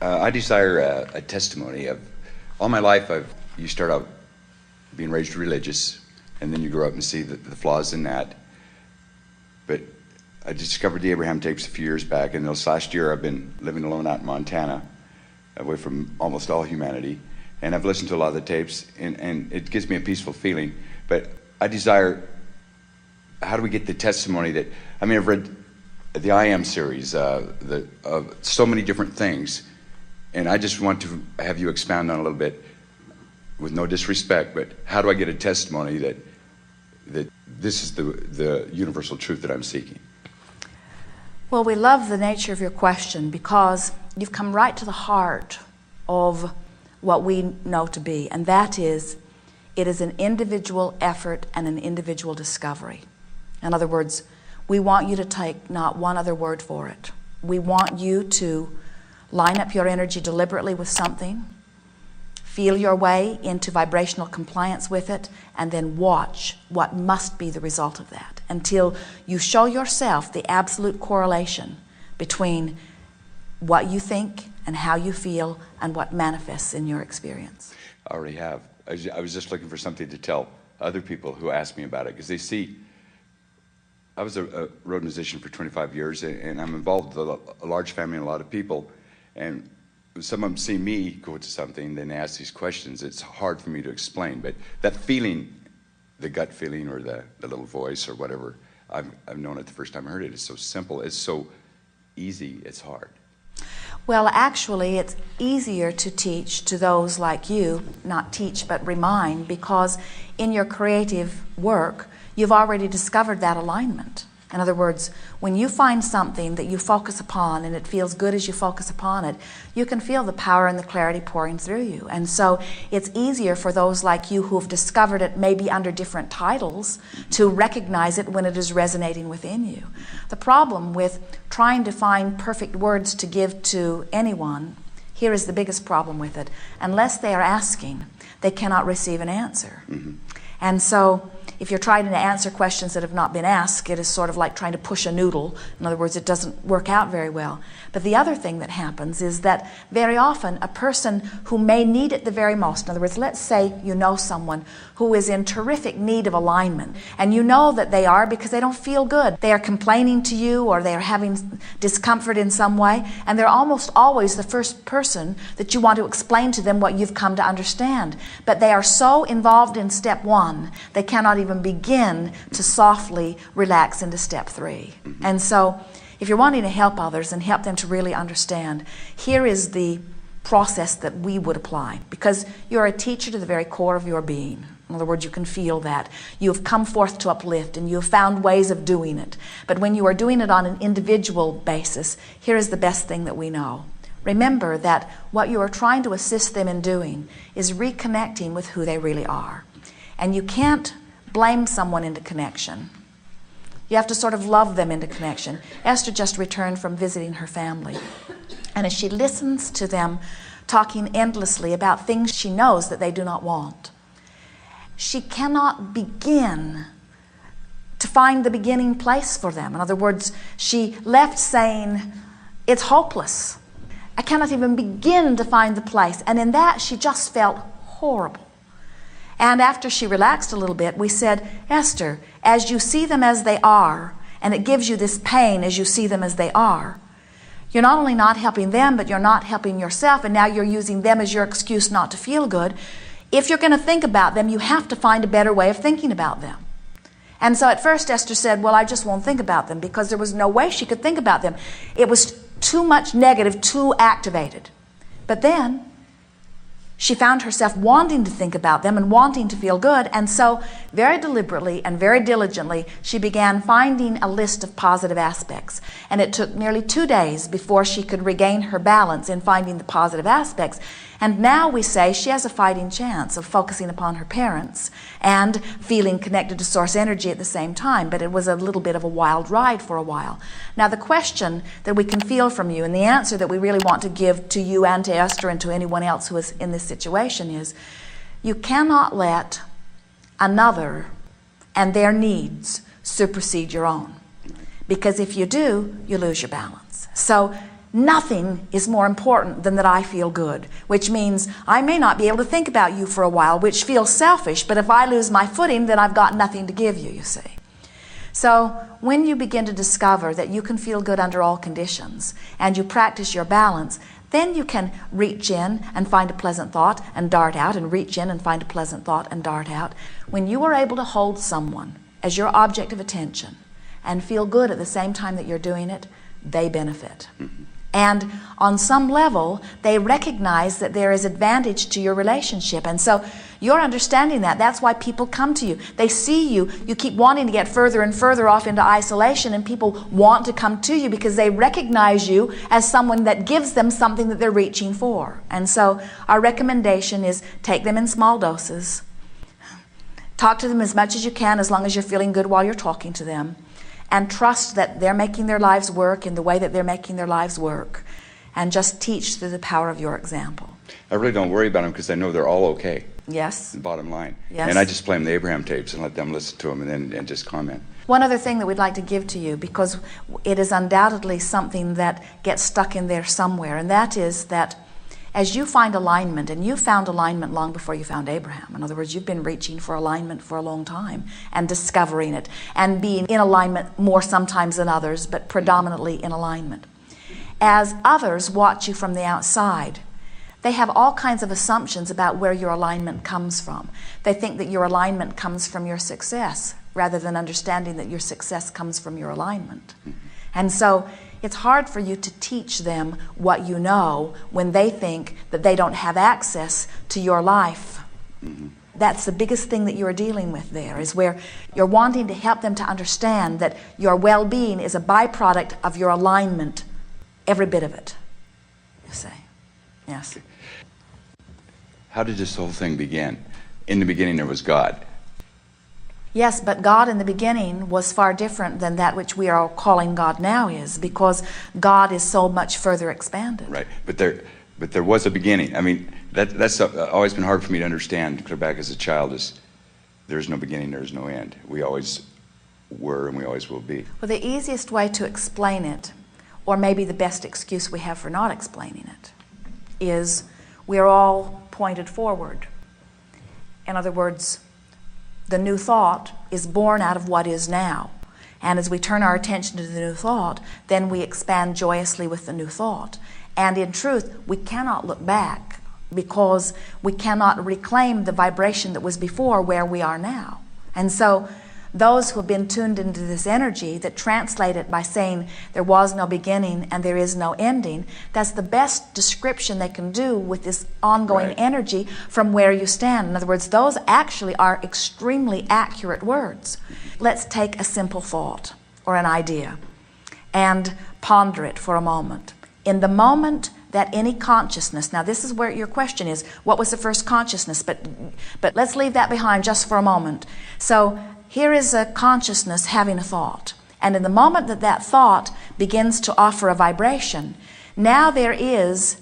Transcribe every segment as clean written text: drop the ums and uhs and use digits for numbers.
I desire a testimony of all my life. You start out being raised religious, and then you grow up and see the flaws in that. But I discovered the Abraham tapes a few years back, and this last year I've been living alone out in Montana, away from almost all humanity. And I've listened to a lot of the tapes, and it gives me a peaceful feeling. But I desire, how do we get the testimony that, I mean, I've read the I Am series, so many different things, and I just want to have you expound on a little bit, with no disrespect, but how do I get a testimony that this is the universal truth that I'm seeking? Well, we love the nature of your question because you've come right to the heart of what we know to be, and that is, it is an individual effort and an individual discovery. In other words, we want you to take not one other word for it. We want you to line up your energy deliberately with something, feel your way into vibrational compliance with it, and then watch what must be the result of that until you show yourself the absolute correlation between what you think and how you feel and what manifests in your experience. I already have. I was just looking for something to tell other people who ask me about it, because they see, I was a road musician for 25 years, and I'm involved with a large family and a lot of people, and some of them see me go to something, then they ask these questions. It's hard for me to explain, but that feeling, the gut feeling or the little voice or whatever, I've known it the first time I heard it. It's so simple, it's so easy, it's hard. Well, actually, it's easier to teach to those like you, not teach but remind, because in your creative work, you've already discovered that alignment. In other words, when you find something that you focus upon and it feels good as you focus upon it, you can feel the power and the clarity pouring through you. And so it's easier for those like you who have discovered it maybe under different titles to recognize it when it is resonating within you. The problem with trying to find perfect words to give to anyone, here is the biggest problem with it. Unless they are asking, they cannot receive an answer. Mm-hmm. And so if you're trying to answer questions that have not been asked, it is sort of like trying to push a noodle. In other words, it doesn't work out very well. But the other thing that happens is that very often a person who may need it the very most, in other words, let's say you know someone who is in terrific need of alignment, and you know that they are because they don't feel good. They are complaining to you, or they are having discomfort in some way, and they're almost always the first person that you want to explain to them what you've come to understand. But they are so involved in step one, they cannot even begin to softly relax into step three. And so if you're wanting to help others and help them to really understand, here is the process that we would apply, because you're a teacher to the very core of your being. In other words, you can feel that. You have come forth to uplift, and you have found ways of doing it. But when you are doing it on an individual basis, here is the best thing that we know. Remember that what you are trying to assist them in doing is reconnecting with who they really are. And you can't blame someone into connection. You have to sort of love them into connection. Esther just returned from visiting her family. And as she listens to them talking endlessly about things she knows that they do not want, she cannot begin to find the beginning place for them. In other words, she left saying, it's hopeless. I cannot even begin to find the place. And in that, she just felt horrible. And after she relaxed a little bit, we said, Esther, as you see them as they are, and it gives you this pain as you see them as they are, you're not only not helping them, but you're not helping yourself, and now you're using them as your excuse not to feel good. If you're going to think about them, you have to find a better way of thinking about them. And so at first Esther said, well, I just won't think about them, because there was no way she could think about them. It was too much negative, too activated. But then she found herself wanting to think about them and wanting to feel good, and so very deliberately and very diligently she began finding a list of positive aspects. And it took nearly 2 days before she could regain her balance in finding the positive aspects. And now we say she has a fighting chance of focusing upon her parents and feeling connected to source energy at the same time. But it was a little bit of a wild ride for a while. Now the question that we can feel from you, and the answer that we really want to give to you and to Esther and to anyone else who is in this situation, is you cannot let another and their needs supersede your own. Because if you do, you lose your balance. So nothing is more important than that I feel good, which means I may not be able to think about you for a while, which feels selfish, but if I lose my footing, then I've got nothing to give you, you see. So when you begin to discover that you can feel good under all conditions and you practice your balance, then you can reach in and find a pleasant thought and dart out, and reach in and find a pleasant thought and dart out. When you are able to hold someone as your object of attention and feel good at the same time that you're doing it, they benefit. And on some level, they recognize that there is advantage to your relationship. And so you're understanding that. That's why people come to you. They see you. You keep wanting to get further and further off into isolation, and people want to come to you because they recognize you as someone that gives them something that they're reaching for. And so our recommendation is take them in small doses. Talk to them as much as you can, as long as you're feeling good while you're talking to them. And trust that they're making their lives work in the way that they're making their lives work. And just teach through the power of your example. I really don't worry about them because I know they're all okay. Yes. The bottom line. Yes. And I just play them the Abraham tapes and let them listen to them and just comment. One other thing that we'd like to give to you, because it is undoubtedly something that gets stuck in there somewhere, and that is that as you find alignment, and you found alignment long before you found Abraham. In other words, you've been reaching for alignment for a long time and discovering it and being in alignment more sometimes than others, but predominantly in alignment. As others watch you from the outside, they have all kinds of assumptions about where your alignment comes from. They think that your alignment comes from your success, rather than understanding that your success comes from your alignment. And so it's hard for you to teach them what you know when they think that they don't have access to your life. That's the biggest thing that you're dealing with there, is where you're wanting to help them to understand that your well-being is a byproduct of your alignment, every bit of it. You see? Yes. How did this whole thing begin? In the beginning there was God. Yes, but God in the beginning was far different than that which we are calling God now is, because God is so much further expanded. Right, but there was a beginning. I mean, that's always been hard for me to understand, clear back as a child, is there's no beginning, there's no end. We always were and we always will be. Well, the easiest way to explain it, or maybe the best excuse we have for not explaining it, is we're all pointed forward. In other words, the new thought is born out of what is now. And as we turn our attention to the new thought, then we expand joyously with the new thought. And in truth, we cannot look back, because we cannot reclaim the vibration that was before where we are now. And so those who have been tuned into this energy that translate it by saying there was no beginning and there is no ending, that's the best description they can do with this ongoing energy from where you stand. In other words, those actually are extremely accurate words. Let's take a simple thought or an idea and ponder it for a moment. In the moment that any consciousness, now this is where your question is, what was the first consciousness? But let's leave that behind just for a moment. So here is a consciousness having a thought. And in the moment that that thought begins to offer a vibration, now there is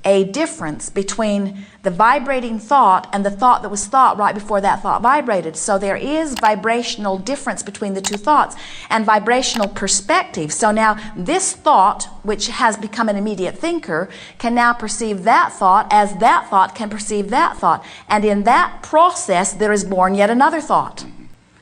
a difference between the vibrating thought and the thought that was thought right before that thought vibrated. So there is vibrational difference between the two thoughts and vibrational perspective. So now this thought, which has become an immediate thinker, can now perceive that thought as that thought can perceive that thought. And in that process, there is born yet another thought.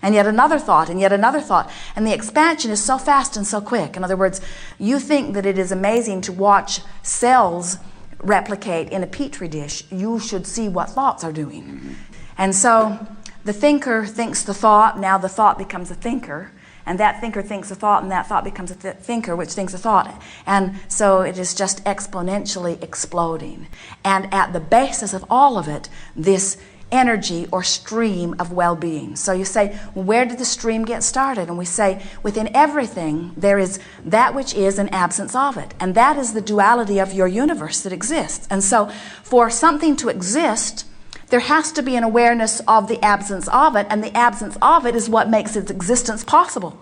And yet another thought, and yet another thought. And the expansion is so fast and so quick. In other words, you think that it is amazing to watch cells replicate in a petri dish. You should see what thoughts are doing. And so the thinker thinks the thought, now the thought becomes a thinker. And that thinker thinks a thought, and that thought becomes a thinker, which thinks a thought. And so it is just exponentially exploding. And at the basis of all of it, this energy or stream of well-being. So you say, where did the stream get started? And we say, within everything there is that which is an absence of it. And that is the duality of your universe that exists. And so for something to exist, there has to be an awareness of the absence of it, and the absence of it is what makes its existence possible.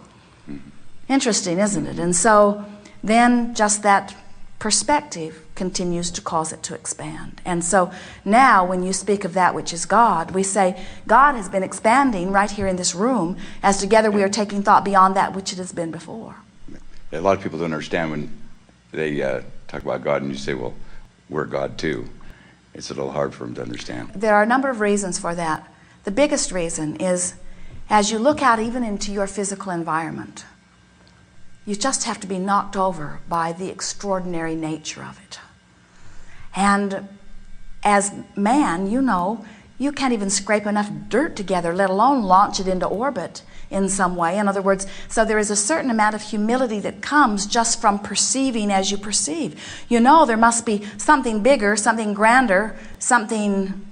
Interesting, isn't it? And so then just that perspective continues to cause it to expand. And so now when you speak of that which is God, we say God has been expanding right here in this room as together we are taking thought beyond that which it has been before. A lot of people don't understand they talk about God and you say, well, we're God too. It's a little hard for them to understand. There are a number of reasons for that. The biggest reason is as you look out even into your physical environment, you just have to be knocked over by the extraordinary nature of it. And as man, you know, you can't even scrape enough dirt together, let alone launch it into orbit in some way. In other words, so there is a certain amount of humility that comes just from perceiving as you perceive. You know there must be something bigger, something grander, something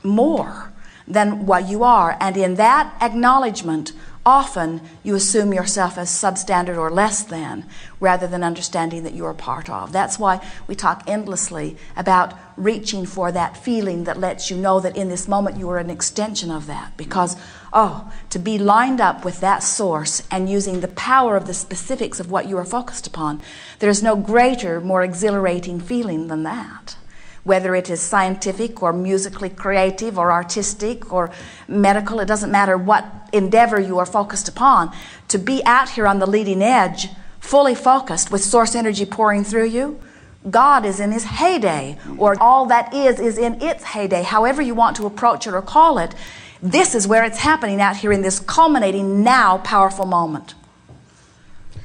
more than what you are. And in that acknowledgement, often you assume yourself as substandard or less than, rather than understanding that you are part of. That's why we talk endlessly about reaching for that feeling that lets you know that in this moment you are an extension of that. Because, to be lined up with that source and using the power of the specifics of what you are focused upon, there's no greater, more exhilarating feeling than that. Whether it is scientific or musically creative or artistic or medical, it doesn't matter what endeavor you are focused upon. To be out here on the leading edge, fully focused with source energy pouring through you, God is in his heyday, or all that is in its heyday, however you want to approach it or call it. This is where it's happening out here in this culminating now powerful moment.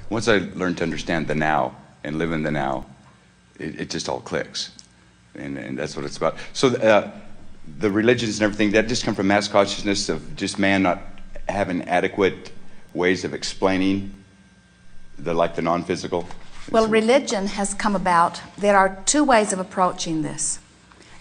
Once I learned to understand the now and live in the now, it just all clicks. And that's what it's about. So the religions and everything, that just come from mass consciousness of just man not having adequate ways of explaining the non-physical? Well, religion has come about. There are two ways of approaching this.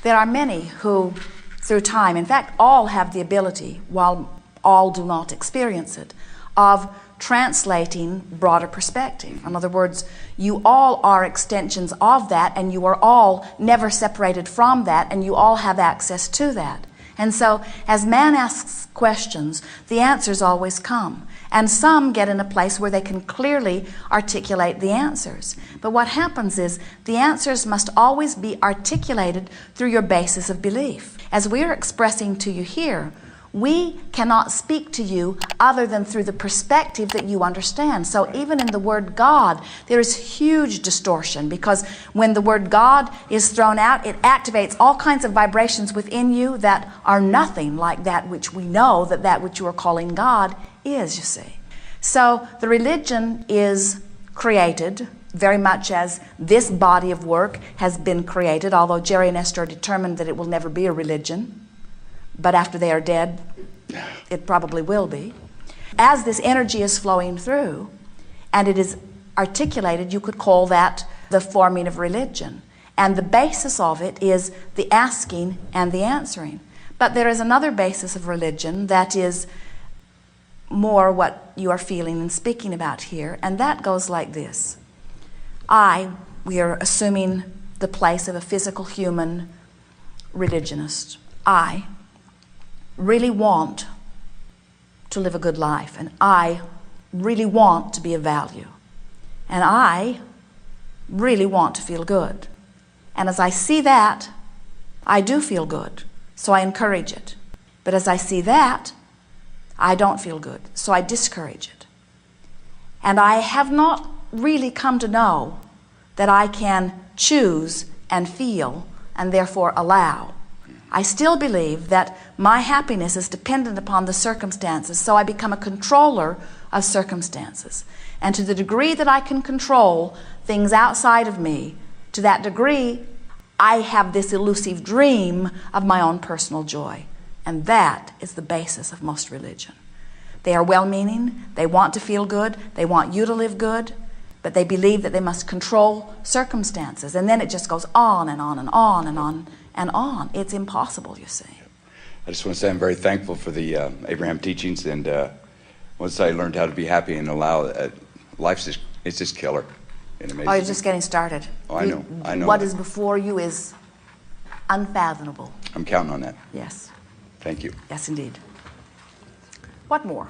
There are many who, through time, in fact, all have the ability, while all do not experience it, of translating broader perspective. In other words, you all are extensions of that, and you are all never separated from that, and you all have access to that. And so, as man asks questions, the answers always come. And some get in a place where they can clearly articulate the answers. But what happens is the answers must always be articulated through your basis of belief. As we are expressing to you here, we cannot speak to you other than through the perspective that you understand. So even in the word God, there is huge distortion, because when the word God is thrown out, it activates all kinds of vibrations within you that are nothing like that which we know that which you are calling God is, you see. So the religion is created very much as this body of work has been created, although Jerry and Esther are determined that it will never be a religion. But after they are dead, it probably will be. As this energy is flowing through, and it is articulated, you could call that the forming of religion. And the basis of it is the asking and the answering. But there is another basis of religion that is more what you are feeling and speaking about here, and that goes like this. We are assuming the place of a physical human religionist. I really want to live a good life, and I really want to be of value, and I really want to feel good. And as I see that, I do feel good, so I encourage it. But as I see that, I don't feel good, so I discourage it. And I have not really come to know that I can choose and feel and therefore allow. I still believe that my happiness is dependent upon the circumstances, so I become a controller of circumstances. And to the degree that I can control things outside of me, to that degree, I have this elusive dream of my own personal joy. And that is the basis of most religion. They are well-meaning, they want to feel good, they want you to live good, but they believe that they must control circumstances. And then it just goes on and on and on and on and on. It's impossible, you see. I just want to say I'm very thankful for the Abraham teachings, and once I learned how to be happy and allow it's just killer and amazing. Oh, you're just getting started. Oh, I know. What is before you is unfathomable. I'm counting on that. Yes. Thank you. Yes, indeed. What more?